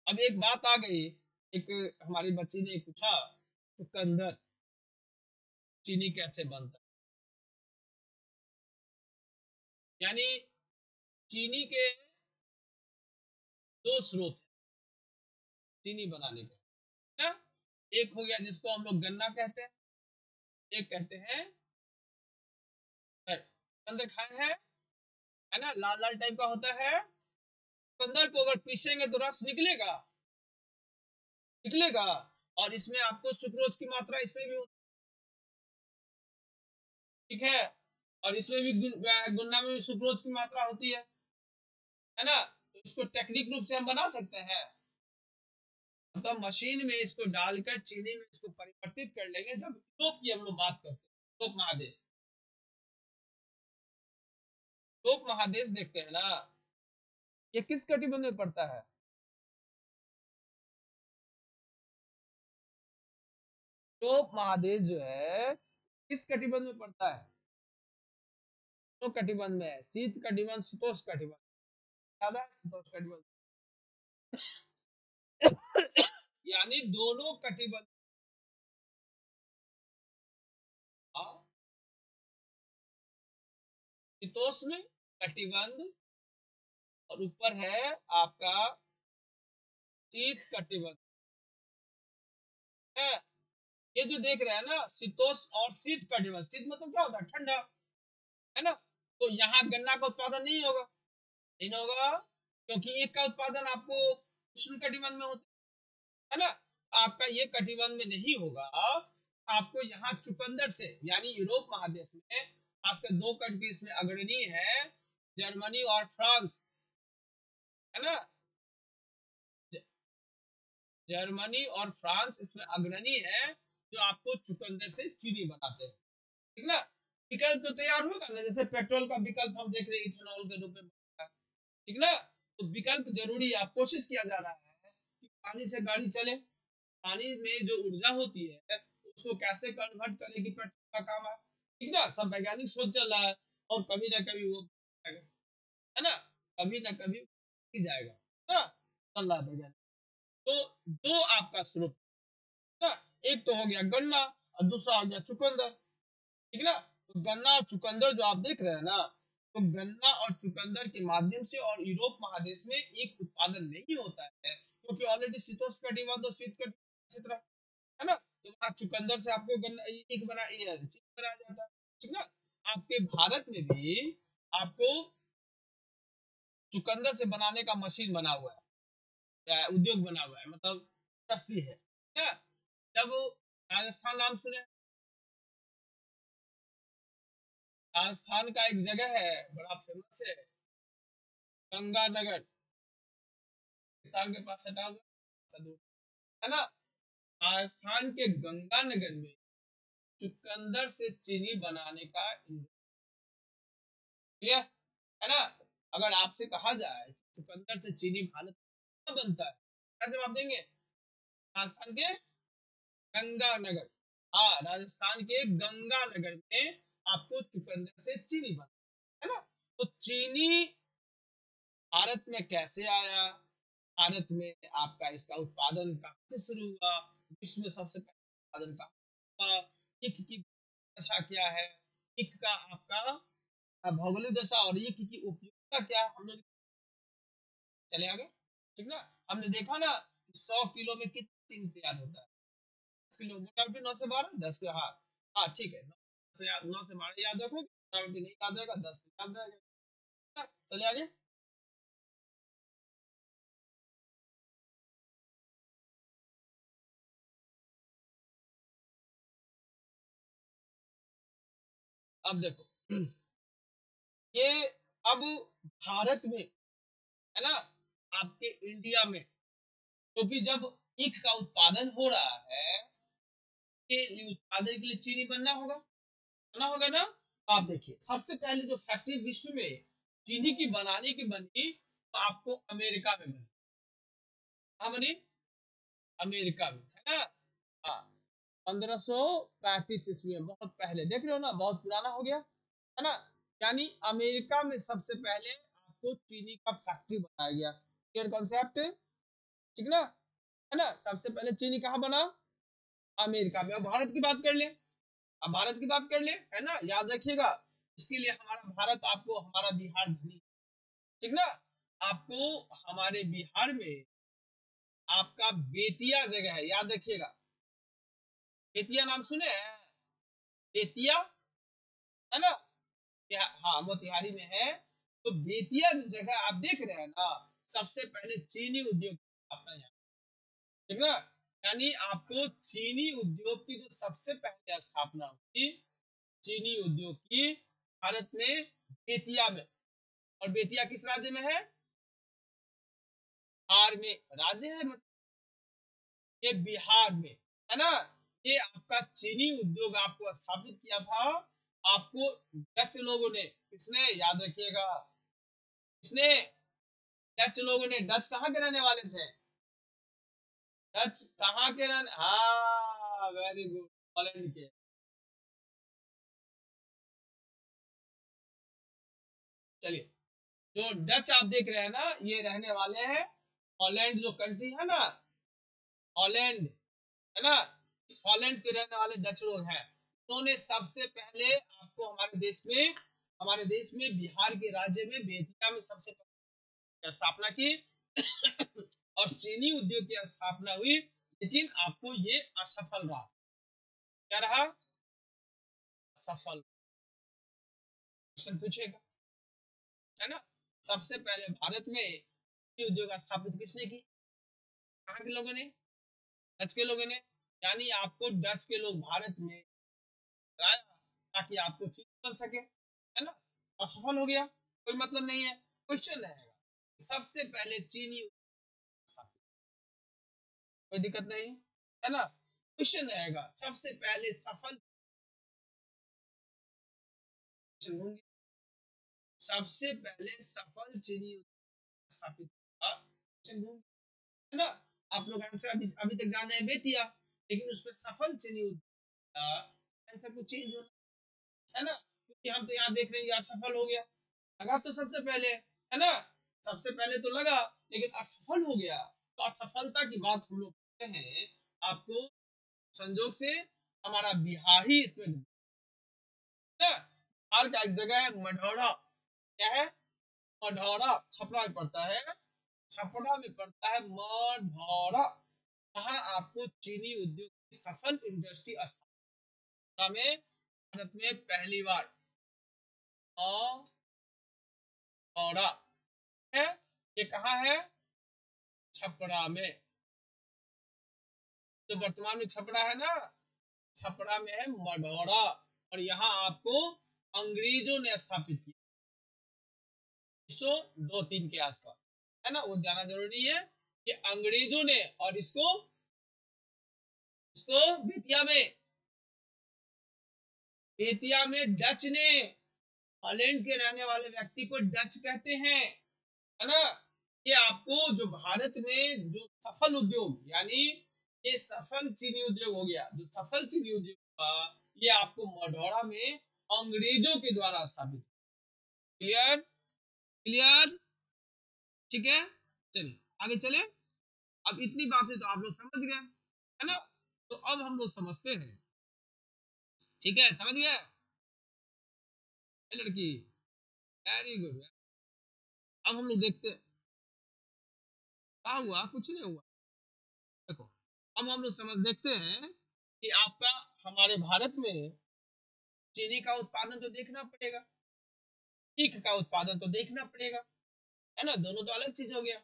अब एक बात आ गई, एक हमारी बच्ची ने पूछा, चुकंदर चीनी कैसे बनता है? यानी चीनी के दो स्रोत हैं चीनी बनाने के ना। एक हो गया जिसको हम लोग गन्ना कहते हैं, एक कहते हैं चुकंदर। खाए हैं, है ना, लाल लाल टाइप का होता है। चुकंदर को अगर पीसेंगे तो रस निकलेगा, निकलेगा। और इसमें आपको सुक्रोज की मात्रा इसमें भी, ठीक है, और इसमें भी गुन्ना में भी सुक्रोज की मात्रा होती है ना? तो इसको टेक्निक रूप से हम बना सकते हैं, मतलब मशीन में इसको डालकर चीनी में इसको परिवर्तित कर लेंगे। जब यूरोप की हम लोग बात करते हैं, यूरोप महादेश, यूरोप महादेश देखते हैं ना, ये किस कटिबंध में पड़ता है? यूरोप महादेश जो है किस कटिबंध में पड़ता है? तो कटिबंध में है, शीत कटिबंध, शीतोष्ण कटिबंध, ज्यादा शीतोष्ण कटिबंध। यानी दोनों कटिबंध, शीतोष्ण कटिबंध और ऊपर है आपका शीत कटिबंध है। ये जो देख रहे हैं ना, शीतोष्ण और शीत कटिबंध, शीत मतलब क्या होता है? ठंडा, है ना। तो यहाँ गन्ना का उत्पादन नहीं होगा, नहीं होगा, क्योंकि एक का उत्पादन आपको उष्ण कटिबंध में होता है ना, आपका ये कटिबंध में नहीं होगा। आपको यहाँ चुकंदर से, यानी यूरोप महादेश में खासकर दो कंट्रीज में अग्रणी है, जर्मनी और फ्रांस, है ना। जर्मनी और फ्रांस इसमें अग्रणी है, जो आपको चुकंदर से चीनी बनाते हैं, ठीक ना। विकल्प तो तैयार होगा ना, जैसे पेट्रोल का विकल्प हम देख रहे हैं इथेनॉल के रूप में, ठीक ना। तो विकल्प जरूरी है, कोशिश किया जा रहा है कि पानी से गाड़ी चले, पानी में जो ऊर्जा होती है उसको कैसे कन्वर्ट करें कि पेट्रोल का काम है, ठीक ना। सब वैज्ञानिक सोच चल रहा है, और कभी ना कभी वो, है ना, कभी ना कभी जाएगा, है ना, चल रहा है वैज्ञानिक। तो दो आपका स्रोत ना, एक तो हो गया गन्ना और दूसरा हो गया चुकंदर, ठीक ना। तो गन्ना और चुकंदर जो आप देख रहे हैं ना, तो गन्ना और चुकंदर के माध्यम से और यूरोप महादेश में एक उत्पादन नहीं होता है, क्योंकि ऑलरेडी शीतोष्ण कटिबंध और शीत क्षेत्र है ना। तो आज चुकंदर से आपको गन्ना एक बना चीनी बनाया जाता है, ठीक ना। आपके भारत में भी आपको चुकंदर से बनाने का मशीन बना हुआ है, उद्योग बना हुआ है, मतलब इंडस्ट्री है ना। जब राजस्थान नाम सुने, राजस्थान का एक जगह है बड़ा फेमस है, गंगानगर, राजस्थान के पास सटा हुआ है ना। राजस्थान के गंगानगर में चुकंदर से चीनी बनाने का क्लियर, है ना। अगर आपसे कहा जाए चुकंदर से चीनी भारत में बनता है, क्या जवाब देंगे? राजस्थान के गंगानगर, हाँ, राजस्थान के गंगानगर में आपको चुकंदर से चीनी बनता है ना। तो चीनी भारत में कैसे आया, भारत में आपका इसका उत्पादन कहाँ से शुरू हुआ, विश्व में सबसे पहले उत्पादन कहाँ हुआ, इक की दशा क्या है, इक का आपका भौगोलिक दशा और इक की उपयोगिता क्या, हम लोग चले आगे, ठीक ना। हमने देखा ना 100 किलो में कितनी चीनी तैयार होता है, 10 किलो, मोटामोटी 9 से 12, 10 के, हाँ हाँ ठीक है, 9 से 12 याद रखो, मोटामोटी नहीं याद रहेगा, 10 याद रहेगा। चले आगे। अब देखो ये, अब भारत में, है ना, आपके इंडिया में, क्योंकि जब ईख का उत्पादन हो रहा है, के लिए उत्पादन के लिए चीनी बनना होगा ना। आप देखिए सबसे पहले जो फैक्ट्री विश्व में चीनी की बनाने की बनी, तो आपको अमेरिका में बनी, कहाँ बनी? अमेरिका में, है ना। हाँ, 1535 ईस्वी में, बहुत पहले, देख रहे हो ना, बहुत पुराना हो गया, है ना। यानी अमेरिका में सबसे पहले आपको चीनी का फैक्ट्री बनाया गया, क्लियर कॉन्सेप्ट, ठीक ना, है ना। सबसे पहले चीनी कहाँ बना? अमेरिका में। अब भारत की बात कर ले, अब भारत की बात कर ले, है ना, याद रखिएगा, इसके लिए हमारा भारत, आपको हमारा बिहार धनी, ठीक ना। आपको हमारे बिहार में आपका बेतिया जगह है, याद रखिएगा, बेतिया नाम सुने हैं? बेतिया, है ना, हाँ मोतिहारी में है। तो बेतिया जो जगह आप देख रहे हैं ना, सबसे पहले चीनी उद्योग अपना यहाँ, ठीक ना। यानी आपको चीनी उद्योग की जो सबसे पहले स्थापना हुई, चीनी उद्योग की, भारत में बेतिया में, और बेतिया किस राज्य में है? बिहार में राज्य है, मतलब ये बिहार में, है ना। ये आपका चीनी उद्योग आपको स्थापित किया था आपको डच लोगों ने, किसने, याद रखिएगा, किसने, डच लोगों ने, डच कहाँ के रहने वाले थे, डच कहाँ के रहने, हाँ वेरी गुड, हॉलैंड के। चलिए, जो डच आप देख रहे हैं ना, ये रहने वाले हैं हॉलैंड, जो कंट्री है ना, हॉलैंड, है ना, इस हॉलैंड के रहने वाले डच लोग हैं। उन्होंने सबसे पहले आपको हमारे देश में बिहार के राज्य में बेतिया में सबसे पहले स्थापना की और चीनी उद्योग की स्थापना हुई, लेकिन आपको ये असफल रहा। क्या रहा? सफल। क्वेश्चन पूछेगा, है ना। सबसे पहले भारत में चीनी उद्योग स्थापित किसने की? कहाँ के लोगों ने? डच के लोगों ने। यानी आपको डच के लोग भारत में लाया ताकि आपको चीनी बन सके, है ना। असफल हो गया, कोई मतलब नहीं है। क्वेश्चन रहेगा सबसे पहले चीनी स्थापित, कोई दिक्कत नहीं, है ना। क्वेश्चन रहेगा सबसे पहले सफल, सबसे पहले सफल चीनी स्थापित हुआ, है ना। आप लोग आंसर अभी तक जान रहे हैं बेतिया, लेकिन उसमें सफल चीनी आंसर कुछ चेंज होना, है ना, क्योंकि हम तो यहाँ देख रहे हैं यार सफल हो गया, लगा तो सबसे पहले, है ना, सबसे पहले तो लगा, लेकिन असफल हो गया। तो असफलता की बात हम लोग करते हैं, आपको संजोग से हमारा बिहार ही इसमें ना, बिहार का एक जगह है मढ़ौरा, क्या है? मढ़ौरा, छपरा में पड़ता है, छपरा में पड़ता है मढ़ौरा। वहां आपको चीनी उद्योग की सफल इंडस्ट्री स्थापना में भारत में पहली बार मढ़ौरा है। ये कहाँ है? छपरा में। जो वर्तमान में छपरा है ना, छपरा में है मढ़ौरा। और यहाँ आपको अंग्रेजों ने स्थापित किया 1902-3 के आसपास, है ना, वो जाना जरूरी है कि अंग्रेजों ने, और इसको इसको बेतिया में डच ने, हॉलैंड के रहने वाले व्यक्ति को डच कहते हैं, है ना। ये आपको जो भारत में जो सफल उद्योग, यानी ये सफल चीनी उद्योग हो गया, जो सफल चीनी उद्योग था, ये आपको मढ़ौरा में अंग्रेजों के द्वारा स्थापित। क्लियर? क्लियर? ठीक है, चलिए आगे चले। अब इतनी बातें तो आप लोग समझ गए, है ना। तो अब हम लोग समझते हैं, ठीक है, समझ गए लड़की, वेरी गुड। अब हम लोग देखते हैं क्या हुआ, कुछ नहीं हुआ। देखो, अब हम लोग समझ देखते हैं कि आपका हमारे भारत में चीनी का उत्पादन तो देखना पड़ेगा, ईख का उत्पादन तो देखना पड़ेगा, है ना। दोनों तो अलग चीज हो गया,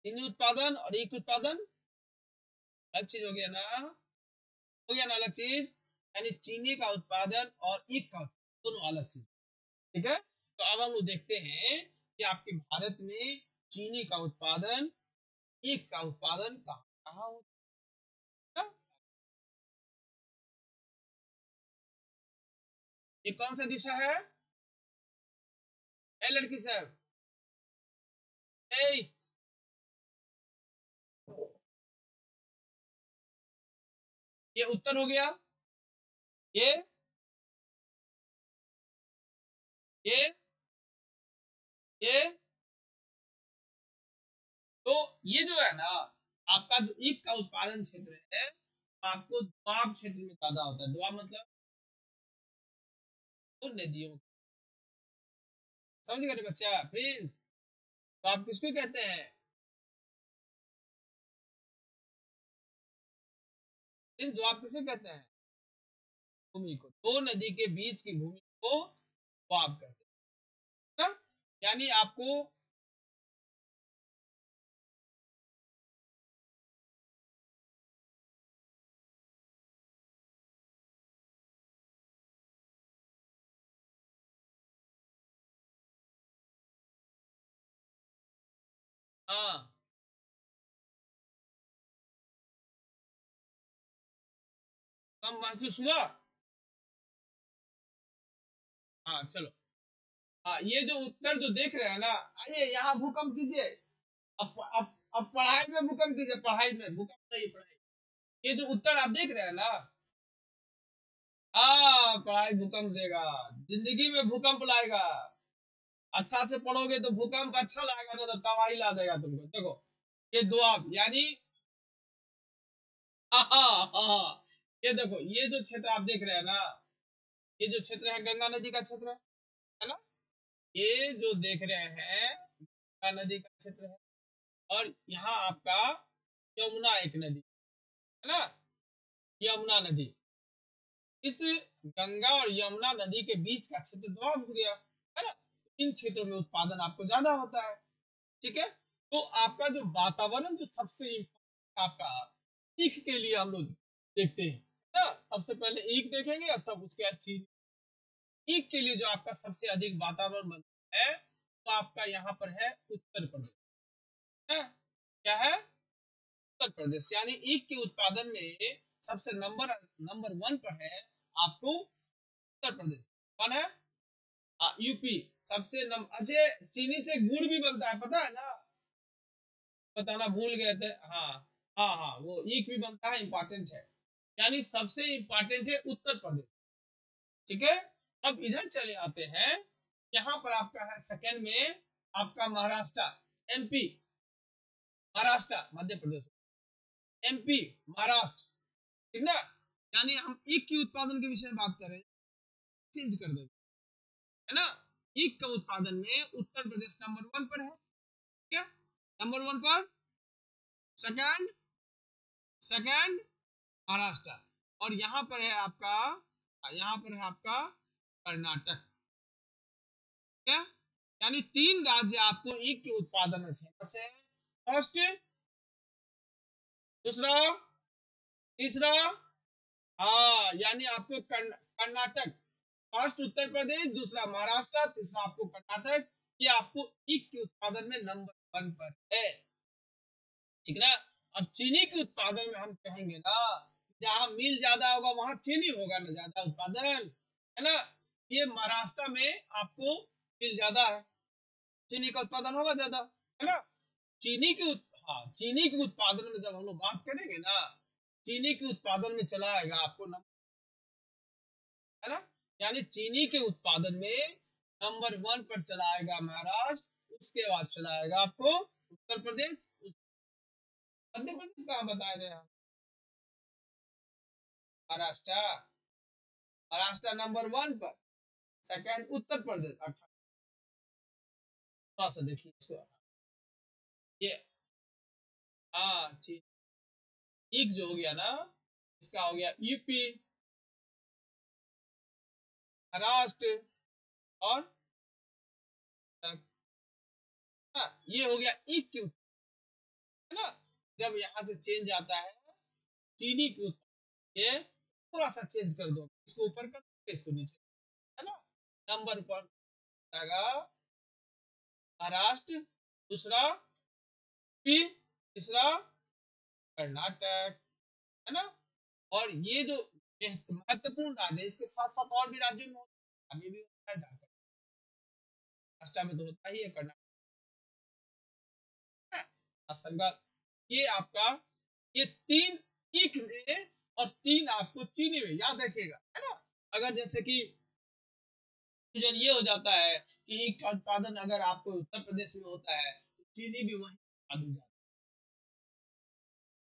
चीनी उत्पादन और ईख उत्पादन अलग चीज हो गया ना, हो गया ना अलग चीज। यानी चीनी का उत्पादन और ईख का उत्पादन दोनों अलग चीज, ठीक है। तो अब हम लोग देखते हैं कि आपके भारत में चीनी का उत्पादन, ईख का उत्पादन कहाँ कहाँ होता है। ये कौन सा दिशा है? ए लड़की साहब, ए, ये उत्तर हो गया, ये ये ये तो ये जो है ना, आपका जो ईख का उत्पादन क्षेत्र है, आपको दोआब क्षेत्र में ज्यादा होता है। दोआब मतलब तो नदियों, समझ गए बच्चा प्लीज। तो आप किसको कहते हैं? इस दोआब किसे कहते हैं? भूमि को, दो नदी के बीच की भूमि को दोआब कहते हैं ना। यानी आपको, हाँ, कम महसूस हुआ। हाँ चलो। हाँ, ये जो उत्तर जो देख रहे हैं ना, आइए यहाँ भूकंप कीजिए। अब पढ़ाई में भूकंप कीजिए, पढ़ाई में भूकंप नहीं, पढ़ाई। ये जो उत्तर आप देख रहे हैं ना, हाँ पढ़ाई भूकंप देगा, जिंदगी में भूकंप लाएगा। अच्छा से पढ़ोगे तो भूकंप अच्छा लाएगा, नहीं तो तबाही ला देगा तुमको। देखो ये दो आप यानी, हाँ हाँ हाँ, ये देखो ये जो क्षेत्र आप देख रहे हैं ना, ये जो क्षेत्र है गंगा नदी का क्षेत्र है ना, ये जो देख रहे हैं गंगा नदी का क्षेत्र है। और यहाँ आपका यमुना एक नदी है ना, यमुना नदी। इस गंगा और यमुना नदी के बीच का क्षेत्र दोआब हो गया है ना। इन क्षेत्रों में उत्पादन आपको ज्यादा होता है। ठीक है, तो आपका जो वातावरण जो सबसे आपका ईख के लिए हम लोग देखते हैं ना, सबसे पहले ईख देखेंगे और तब उसके बाद चीन। ईख के लिए जो आपका सबसे अधिक वातावरण बनता है तो आपका यहाँ पर है उत्तर प्रदेश है। क्या है? उत्तर प्रदेश, यानी ईख के उत्पादन में सबसे नंबर नंबर वन पर है आपको उत्तर प्रदेश। कौन है? यूपी। सबसे अच्छे, चीनी से गुड़ भी बनता है, पता है ना? बताना भूल गए थे। हाँ हाँ हाँ, वो ईख भी बनता है, इंपॉर्टेंट है। यानी सबसे इंपॉर्टेंट है उत्तर प्रदेश। ठीक है, अब इधर चले आते हैं। यहाँ पर आपका है सेकंड में आपका महाराष्ट्र, एमपी। महाराष्ट्र मध्य प्रदेश, एमपी महाराष्ट्र। ठीक ना, यानी हम ईख की उत्पादन के विषय में बात करें, चेंज कर देंगे है ना। ईख का उत्पादन में उत्तर प्रदेश नंबर वन पर है। क्या नंबर वन पर? Second, second Maharashtra. और यहाँ पर है आपका, यहाँ पर है आपका कर्नाटक। क्या, यानी तीन राज्य आपको ईख के उत्पादन में फेमस है। फर्स्ट, दूसरा, तीसरा। हाँ, यानी आपको कर्नाटक, फर्स्ट उत्तर प्रदेश, दूसरा महाराष्ट्र, तीसरा आपको कर्नाटक। ये आपको ईख के उत्पादन में नंबर वन पर है। ठीक ना। अब चीनी के उत्पादन में हम कहेंगे ना, जहां मिल ज्यादा होगा वहां चीनी होगा ना ज्यादा उत्पादन, है ना। ये महाराष्ट्र में आपको मिल ज्यादा है, चीनी का उत्पादन होगा ज्यादा, है ना। चीनी के हाँ, चीनी के उत्पादन में जब हम लोग बात करेंगे ना, चीनी के उत्पादन में चला आएगा आपको नंबर, है ना। यानी चीनी के उत्पादन में नंबर वन पर चला आएगा महाराष्ट्र, उसके बाद चला आएगा आपको उत्तर प्रदेश, मध्य प्रदेश कहाँ बताए गए हैं? महाराष्ट्र, महाराष्ट्र नंबर वन पर, सेकंड उत्तर प्रदेश। थोड़ा सा देखिए इसको, ये हाँ एक जो हो गया ना, इसका हो गया यूपी, महाराष्ट्र और ये हो गया एक क्यू, है ना। जब यहाँ से चेंज आता है चीनी क्यू, ये थोड़ा सा चेंज कर दो, इसको ऊपर कर दो, इसको नीचे, है ना। नंबर पर आएगा महाराष्ट्र, दूसरा पी, तीसरा कर्नाटक, है ना। और ये जो महत्वपूर्ण राज्य है, इसके साथ साथ और भी राज्यों में होता है, आगे भी होता है, झारखंड महाराष्ट्र में तो होता ही है, कर्नाटक है, असम, ये आपका, ये तीन ईख में और तीन आपको चीनी में, याद रखिएगा, है ना। अगर जैसे कि ये हो जाता है कि ईख का उत्पादन अगर आपको उत्तर प्रदेश में होता है तो चीनी भी वहीं उत्पादन जाता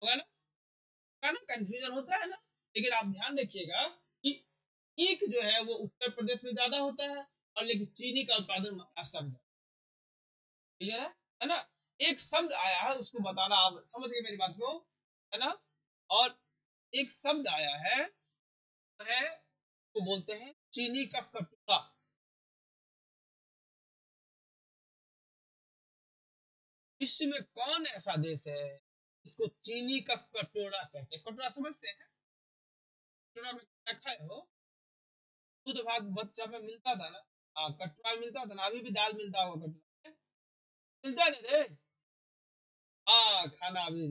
होगा ना, कंफ्यूजन होता है ना। लेकिन आप ध्यान रखिएगा कि ईख जो है वो उत्तर प्रदेश में ज्यादा होता है, और लेकिन चीनी का उत्पादन महाराष्ट्र में ज्यादा। क्लियर है ना। एक शब्द आया है, उसको बताना, आप समझ गए मेरी बात को, है ना। और एक शब्द आया है को बोलते हैं चीनी का कटोरा। विश्व में कौन ऐसा देश है जिसको चीनी का कटोरा कहते हैं? कटोरा समझते हैं? कटोरा में क्या खाए हो? दूध भात बच्चा में मिलता था ना, हाँ कटोरा में मिलता था ना, अभी भी दाल मिलता होगा कटोरा में, मिलता नहीं रे। हाँ खाना अभी,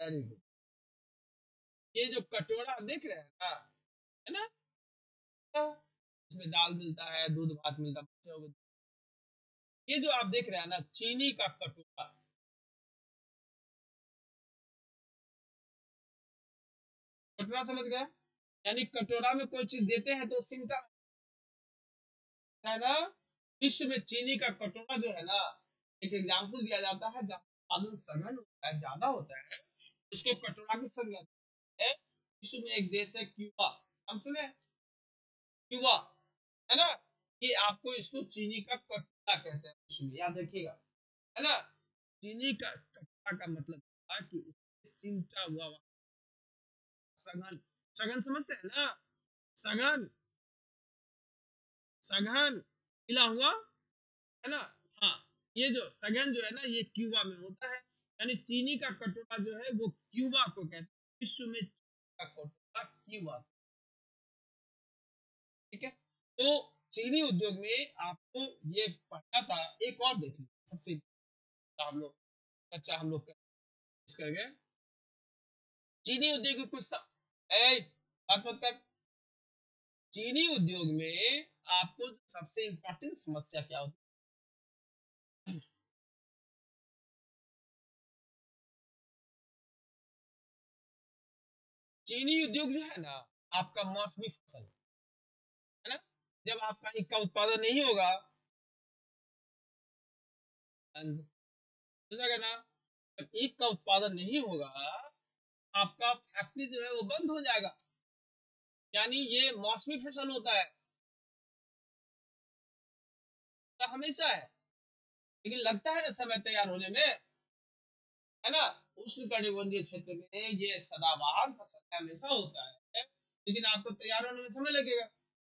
वेरी गुड। ये जो कटोरा देख रहे हैं ना, है ना, इसमें दाल मिलता है, दूध भात मिलता है बच्चों को। ये जो आप देख रहे हैं ना, चीनी का कटोरा, कटोरा समझ गए? यानी कटोरा में कोई चीज देते हैं तो सिमटा है ना। विश्व में चीनी का कटोरा जो है ना, एक एग्जाम्पल दिया जाता है जहाँ उत्पादन सघन होता है, ज्यादा होता है, उसको कटोरा की संज्ञा है। विश्व में एक देश है क्यूबा, हम सुने क्यूबा, है ना। ये आपको इसको चीनी का कटोरा कहते हैं विश्व में, याद रखिएगा, है ना। चीनी का कटोरा का मतलब था कि उसमें सिमटा हुआ सघन, सघन समझते हैं ना, सघन, सघन मिला हुआ, है ना। हाँ, ये जो सघन जो है ना, ये क्यूबा में होता है। यानी चीनी का कटोरा जो है वो क्यूबा को कहते हैं, विश्व में चीनी का कटोरा क्यूबा, ठीक है। तो चीनी उद्योग में आपको ये पढ़ना था। एक और देख लीजिए, सबसे हम लोग चर्चा हम लोग कर गए चीनी उद्योग में कुछ बात मत कर। चीनी उद्योग में आपको सबसे इंपॉर्टेंट समस्या क्या होती है? चीनी उद्योग जो है ना, आपका मौसमी फसल है ना। जब आपका इक्का उत्पादन नहीं होगा, समझा ना, जब ईख का उत्पादन नहीं होगा, आपका फैक्ट्री जो है वो बंद हो जाएगा। यानी ये मौसमी फसल होता है, तो हमेशा है, लेकिन लगता है ना समय तैयार होने में, है ना। उष्ण कटिबंधीय क्षेत्र में ये सदाबहार फसल हमेशा होता है, लेकिन आपको तैयार होने में समय लगेगा,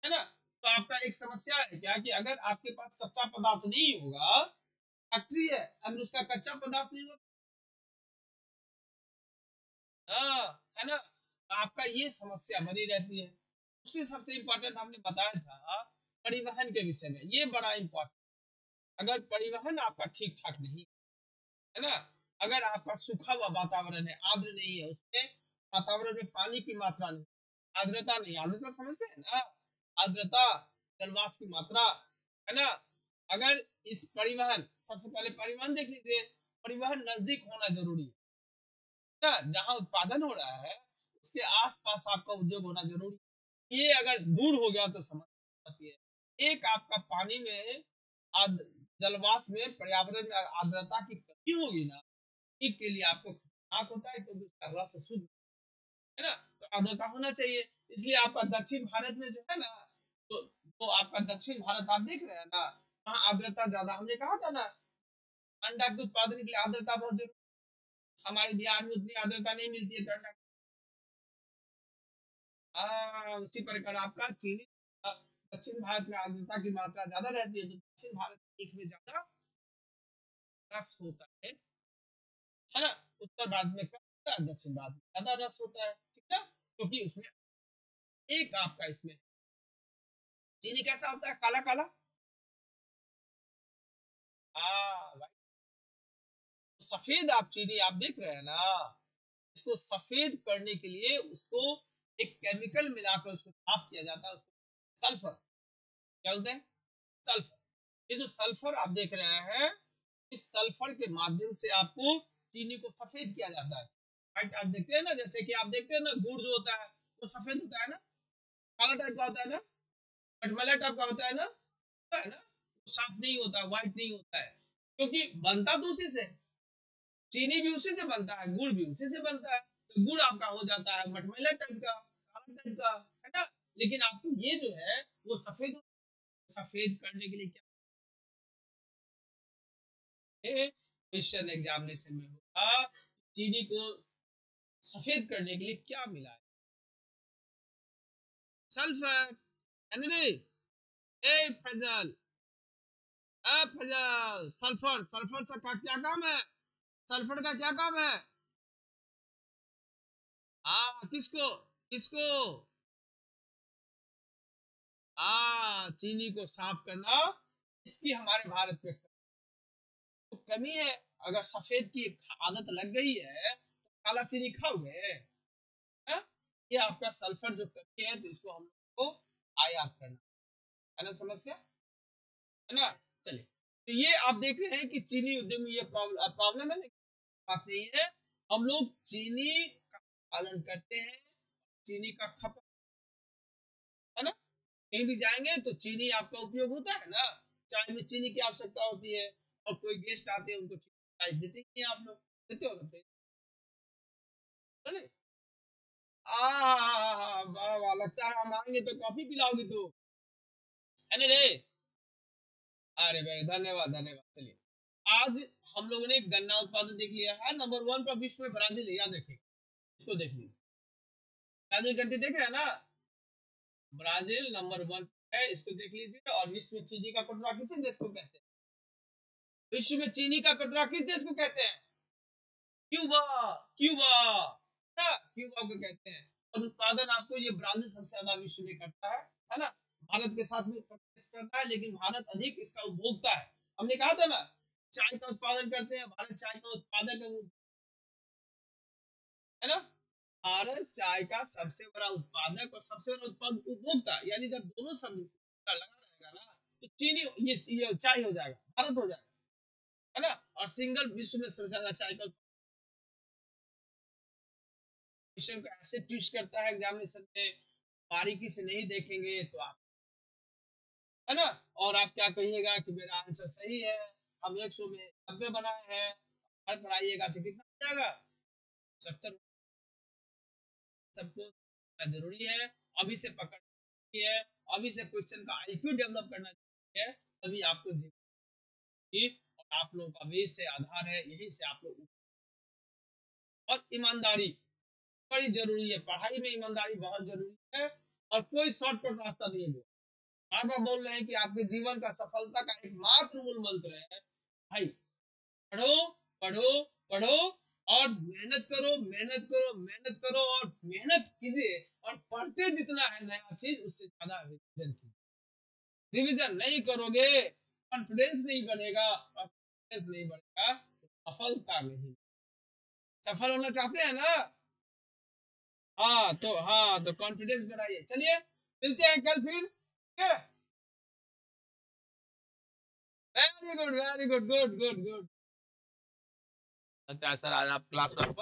है ना। तो आपका एक समस्या है क्या कि अगर आपके पास कच्चा पदार्थ नहीं होगा, फैक्ट्री है, अगर उसका कच्चा पदार्थ नहीं होगा, हाँ, है ना, तो आपका ये समस्या बनी रहती है। उससे सबसे इंपॉर्टेंट हमने बताया था परिवहन के विषय में, ये बड़ा इंपॉर्टेंट। अगर परिवहन आपका ठीक ठाक नहीं है ना, अगर आपका सूखा हुआ वातावरण है, आर्द्र नहीं है, उसमें वातावरण में पानी की मात्रा नहीं, आर्द्रता नहीं, आर्द्रता समझते हैं ना, आर्द्रता, जलवाष्प की मात्रा, है ना। अगर इस परिवहन, सबसे पहले परिवहन देख लीजिए, परिवहन नजदीक होना जरूरी है ना, जहां उत्पादन हो रहा है उसके आसपास आपका उद्योग होना जरूरी है। ये अगर दूर हो गया तो समस्या आती है। एक आपका पानी में जलवाष्प में, पर्यावरण में आर्द्रता की कमी होगी ना, के लिए आपको खतरनाक होता है, क्योंकि उसका रस शुद्ध है ना। तो आर्द्रता होना चाहिए। इसलिए आपका दक्षिण भारत में जो है ना, तो आपका दक्षिण भारत आप देख रहे हैं ना, वहाँ आर्द्रता ज्यादा, हमने कहा था ना, अंडा के उत्पादन के लिए आर्द्रता बहुत जरूरी। हमारे बिहार में उतनी आर्द्रता नहीं मिलती है तो अंडा, उसी प्रकार आपका चीनी, दक्षिण भारत में आर्द्रता की मात्रा ज्यादा रहती है, तो दक्षिण भारत में ज्यादा रस होता है ना। उत्तर भारत में कम होता है, दक्षिण भारत में ज्यादा रस होता है, ठीक है, क्योंकि उसमें एक आपका इसमें चीनी कैसा होता है, काला काला, हाँ। सफेद आप चीनी आप देख रहे हैं ना, इसको सफेद करने के लिए उसको एक केमिकल मिलाकर उसको साफ किया जाता है, उसको सल्फर, क्या बोलते हैं, सल्फर। ये जो सल्फर आप देख रहे हैं, इस सल्फर के माध्यम से आपको चीनी को सफेद किया जाता है। राइट, आप देखते हैं ना, जैसे कि आप देखते हैं ना, गुड़ जो होता है वो सफेद होता है ना, काला टाइप का होता है ना, मटमैला टाइप का होता है ना, साफ नहीं होता, व्हाइट नहीं होता है, क्योंकि बनता तो उसी से, चीनी भी उसी से बनता है, गुड़ भी उसी से बनता है, तो गुड़ आपका हो जाता है मटमैला टाइप का, काला टाइप का, है ना। लेकिन आपको ये जो है वो सफेद, सफेद करने के लिए क्या, क्वेश्चन एग्जामिनेशन में होगा, चीनी को सफेद करने के लिए क्या मिला है, सल्फर, है ना नहीं। ए फजल, फजल, सल्फर, सल्फर से का क्या काम है, सल्फर का क्या काम है, हाँ, किसको, किसको, चीनी को साफ करना, इसकी हमारे भारत में तो कमी है। अगर सफेद की आदत लग गई है तो काला चीनी खाओगे, है? ये आपका सल्फर जो कमी है, तो इसको हम लोग को आयात करना, है ना समस्या, है ना। चलिए, तो ये आप देख रहे हैं कि चीनी उद्योग में ये प्रॉब्लम है, लेकिन बात नहीं है। हम लोग चीनी का पालन करते हैं, चीनी का खपत, है ना। कहीं भी जाएंगे तो चीनी आपका उपयोग होता है ना, चाय में चीनी की आवश्यकता होती है, और कोई गेस्ट आते हैं उनको चीनी चाय देते ही हैं, आप लोग देते हो ना फिर, है ना। वाह वाह, लगता है हम आएंगे तो कॉफी पिलाओगी तू, है ना रे। अरे भाई, धन्यवाद धन्यवाद। चलिए, आज हम लोगों ने गन्ना उत्पादन देख लिया है, नंबर 1 पर विश्व में ब्राजील है, याद रखिए, इसको देख लीजिए। ब्राजील कंट्री देख रहे हैं ना, ब्राजील नंबर 1 है, इसको देख लीजिए। और विश्व में चीनी का कटोरा किस देश को कहते हैं? विश्व में चीनी का कटोरा किस देश को कहते हैं? क्यूबा, क्यूबा ना, क्यूबा को कहते हैं। और उत्पादन आपको ये ब्राजील सबसे ज्यादा विश्व में करता है ना। भारत के साथ में प्रतिस्पर्धा करता है, लेकिन भारत अधिक इसका उपभोक्ता है। हमने कहा था ना, चाय का उत्पादन करते हैं, भारत चाय का उत्पादक है ना। भारत चाय का सबसे बड़ा उत्पादक और सबसे बड़ा उपभोक्ता, यानी जब दोनों शब्द का लगा रहेगा ना, तो चीनी ये चाय हो जाएगा, भारत हो जाएगा, है ना। और सिंगल विश्व में सबसे ज्यादा चाय का क्वेश्चन को ऐसे ट्विस्ट करता है एग्जामिनेशन में, बारीकी से नहीं देखेंगे तो आप, है ना। और आप क्या कहिएगा कि मेरा आंसर सही है, हम 100 में 90 बनाए हैं, हर पढ़ाइएगा तो कितना हो जाएगा? 70। सबको जरूरी है, अभी से पकड़ है, अभी से क्वेश्चन का आईक्यू डेवलप करना है, तभी आपको जिंदगी, और आप लोगों का भविष्य आधार है, यही से आप लोग। और ईमानदारी बड़ी जरूरी है, पढ़ाई में ईमानदारी बहुत जरूरी है, और कोई शॉर्टकट रास्ता नहीं है। बार बार बोल रहे हैं कि आपके जीवन का सफलता का एकमात्र मूल मंत्र है भाई, पढ़ो पढ़ो पढ़ो, और मेहनत करो मेहनत करो मेहनत करो, और मेहनत कीजिए, और पढ़ते जितना है नया चीज, उससे ज्यादा रिवीजन कीजिए। रिवीजन नहीं करोगे, कॉन्फिडेंस नहीं बढ़ेगा, और कॉन्फिडेंस नहीं बढ़ेगा तो सफलता नहीं। सफल होना चाहते हैं ना, हाँ तो कॉन्फिडेंस बढ़ाइए। चलिए, मिलते हैं कल फिर, ठीक है। Very good very good, good good good. लगता है सर आज आप क्लास में